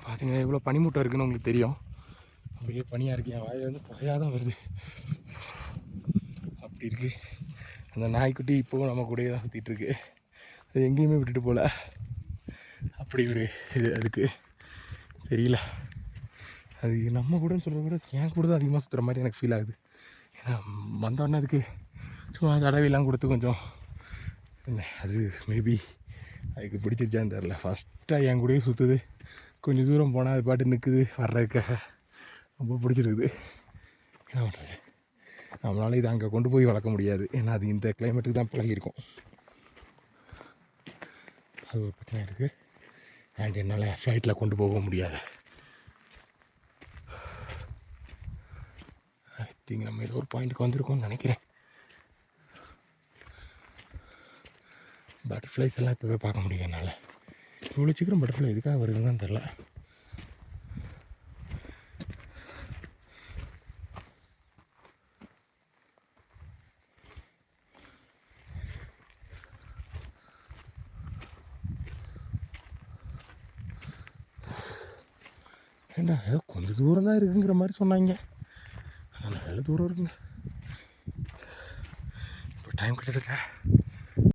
பார்த்தீங்கன்னா எவ்வளோ பனிமூட்டம் இருக்குதுன்னு உங்களுக்கு தெரியும். பெரிய பனியாக இருக்குது. என் வாயில் வந்து புகையாக தான் வருது. அப்படி இருக்குது. அந்த நாய்க்குட்டி இப்போவும் நம்ம கூடயே தான் சுற்றிட்டுருக்கு. அது எங்கேயுமே விட்டுட்டு போகல. அப்படி ஒரு இது அதுக்கு தெரியல. அது நம்ம கூடன்னு சொல்கிறத விட என் கூட தான் அதிகமாக சுற்றுற மாதிரி எனக்கு ஃபீல் ஆகுது. ஏன்னா வந்தோடனே அதுக்கு சும்மா தடவையெல்லாம் கொடுத்து கொஞ்சம் அது மேபி அதுக்கு பிடிச்சிருச்சான்னு தெரில. ஃபஸ்ட்டாக என் கூடயே சுற்றுது. கொஞ்சம் தூரம் போனால் அது பாட்டு நிற்குது வர்றதுக்காக. ரொம்ப பிடிச்சிருக்குது. என்ன பண்ணுறது, நம்மளால இதை அங்கே கொண்டு போய் வளர்க்க முடியாது. ஏன்னா அது இந்த கிளைமேட்டுக்கு தான் பழகியிருக்கும். அது ஒரு பிரச்சனை இருக்குது. அண்ட் என்னால் ஃப்ளைட்டில் கொண்டு போக முடியாது. ஐ திங்க் நம்ம ஏதோ ஒரு பாயிண்ட்டுக்கு வந்திருக்கோம்னு நினைக்கிறேன். பட்டர்ஃப்ளைஸ் எல்லாம் இப்போவே பார்க்க முடியும் என்னால். இவ்வளோ சீக்கிரம் பட்டர்ஃப்ளை எதுக்காக வருதுன்னு தான் தெரில. ஏண்டா ஏதோ கொஞ்சம் தூரம் தான் இருக்குங்கிற மாதிரி சொன்னாங்க. ஆனால் நல்ல தூரம் இருக்குங்க. இப்போ டைம் கிட்டத்தட்ட